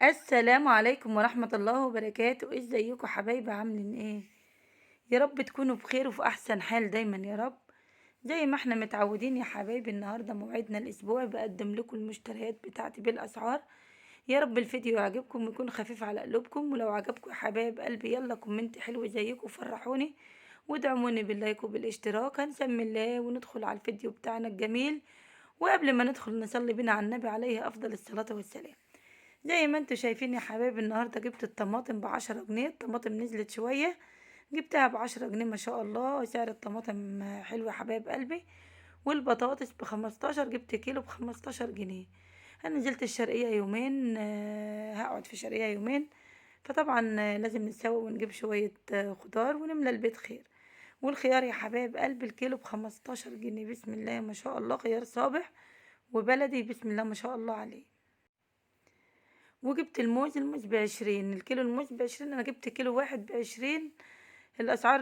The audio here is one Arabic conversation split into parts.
السلام عليكم ورحمة الله وبركاته، ازيكم حبايبي عاملين ايه؟ يا رب تكونوا بخير وفي احسن حال دايما يا رب. زي ما احنا متعودين يا حبايبي، النهارده موعدنا الاسبوعي، بقدم لكم المشتريات بتاعتي بالاسعار. يا رب الفيديو يعجبكم ويكون خفيف على قلوبكم، ولو عجبكم يا حبايب قلبي يلا كومنت حلو زيكم فرحوني، وادعموني باللايك وبالاشتراك. هنسمي الله وندخل على الفيديو بتاعنا الجميل. وقبل ما ندخل نصلي بينا على النبي عليه افضل الصلاة والسلام. زي ما انتوا شايفين يا حبايبي، النهاردة جبت الطماطم ب10 جنيه. الطماطم نزلت شوية، جبتها ب10 جنيه ما شاء الله. سعر الطماطم حلو يا حبايب قلبي. والبطاطس ب15، جبت كيلو ب15 جنيه. انا نزلت الشرقية يومين، هقعد في الشرقية يومين. فطبعا لازم نسوي ونجيب شوية خضار ونملى البيت خير. والخيار يا حبايب قلبي الكيلو ب15 جنيه، بسم الله ما شاء الله، خيار صابح وبلدي بسم الله ما شاء الله عليه. وجبت الموز ب20، الكيلو الموز ب20، أنا جبت كيلو واحد ب20. الأسعار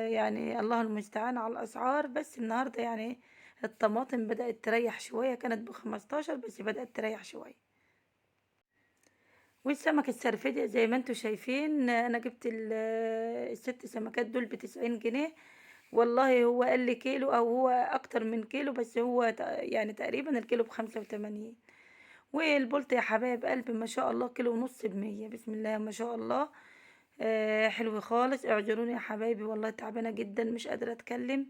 يعني الله المستعان على الأسعار. بس النهاردة يعني الطماطم بدأت تريح شوية، كانت ب15 بس بدأت تريح شوية. والسمك السرفدي زي ما انتوا شايفين، أنا جبت الست سمكات دول ب90 جنيه. والله هو قال لي كيلو أو هو أكتر من كيلو، بس هو يعني تقريبا الكيلو ب85. والبولت يا حبايب قلبي ما شاء الله كيلو ونص ب100، بسم الله ما شاء الله. حلو خالص. اعذروني يا حبايبي والله تعبانة جدا مش قادرة اتكلم.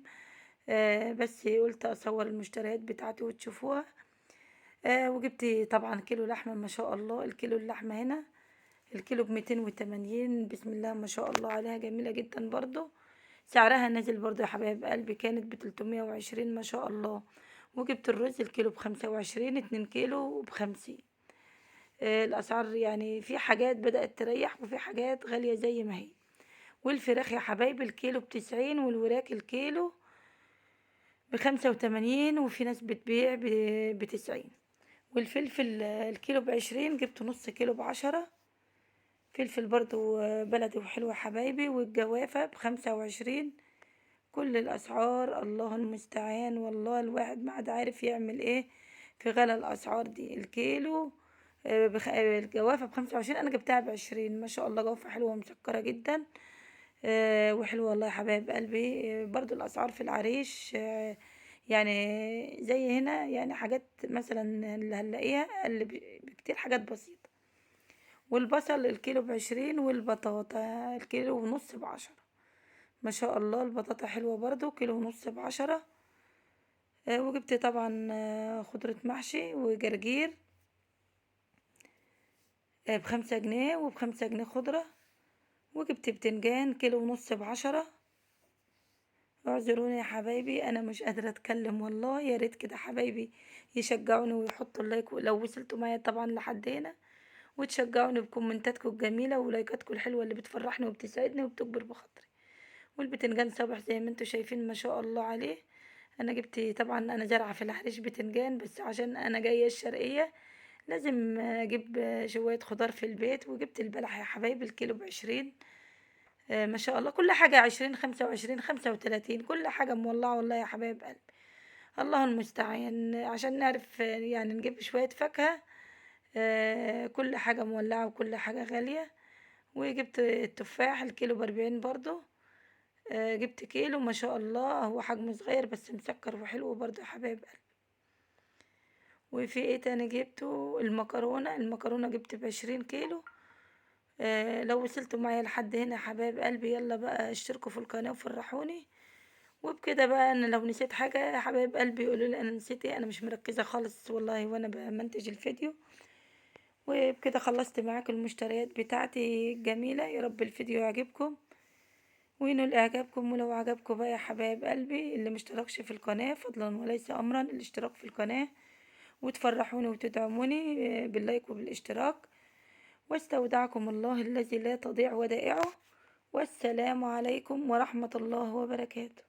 بس قلت اصور المشتريات بتاعتي وتشوفوها. وجبت طبعا كيلو لحمة ما شاء الله. الكيلو اللحمة هنا الكيلو ب280، بسم الله ما شاء الله عليها، جميلة جدا برضو. سعرها نازل برضو يا حبايب قلبي، كانت ب320 ما شاء الله. وجبت الرز الكيلو ب25، 2 كيلو ب50. الأسعار يعني في حاجات بدأت تريح وفي حاجات غالية زي ما هي. والفراخ يا حبايبي الكيلو ب90، والوراك الكيلو ب85، وفي ناس بتبيع ب90. والفلفل الكيلو ب20، جبت نص كيلو ب10. فلفل برضو بلدي وحلو يا حبايبي. والجوافة ب25. كل الأسعار الله المستعان، والله الواحد ما عاد عارف يعمل ايه في غلا الأسعار دي. الكيلو الجوافة ب25، أنا جبتها ب20 ما شاء الله. جوافة حلوة ومسكرة جدا، وحلوة والله يا حبايب قلبي. برضو الأسعار في العريش يعني زي هنا، يعني حاجات مثلا اللي هنلاقيها أقل بكتير، حاجات بسيطة. والبصل الكيلو ب20، والبطاطا الكيلو ونص ب10. ما شاء الله البطاطا حلوة برضو، كيلو ونص ب10. وجبت طبعا خضرة محشي وجرجير ب5 جنيه، وب5 جنيه خضرة. وجبت بتنجان كيلو ونص ب10. اعذروني يا حبايبي انا مش قادرة اتكلم والله. يا ريت كده حبايبي يشجعوني ويحطوا اللايك لو وصلتوا معايا طبعا لحد هنا، وتشجعوني بكومنتاتكم الجميلة ولايكاتكم الحلوة اللي بتفرحني وبتسعدني وبتكبر بخاطري. والبتنجان صابح زي ما انتوا شايفين ما شاء الله عليه. انا جبت طبعا، انا زارعه في العريش بتنجان، بس عشان انا جايه الشرقيه لازم اجيب شويه خضار في البيت. وجبت البلح يا حبايبي الكيلو ب20. ما شاء الله كل حاجه 20، 25، 35، كل حاجه مولعه والله يا حبايب قلبي. الله المستعان عشان نعرف يعني نجيب شويه فاكهه. كل حاجه مولعه وكل حاجه غاليه. وجبت التفاح الكيلو ب40 برضو. جبت كيلو ما شاء الله، هو حجمه صغير بس مسكر وحلو برضو يا حبايب قلبي. وفي ايه تاني جبته؟ المكرونة جبت ب20 كيلو. لو وصلتوا معايا لحد هنا يا حبايب قلبي يلا بقى اشتركوا في القناة وفرحوني. وبكده بقى انا لو نسيت حاجة يا حبايب قلبي يقولوا لي انا نسيت ايه، انا مش مركزة خالص والله وانا بمنتج الفيديو. وبكده خلصت معاكم المشتريات بتاعتي الجميلة. يا رب الفيديو يعجبكم وينول اعجابكم. ولو عجبكم بقى يا حبايب قلبي اللي مشتركش في القناة فضلا وليس امرا الاشتراك في القناة، وتفرحوني وتدعموني باللايك وبالاشتراك. واستودعكم الله الذي لا تضيع ودائعه. والسلام عليكم ورحمة الله وبركاته.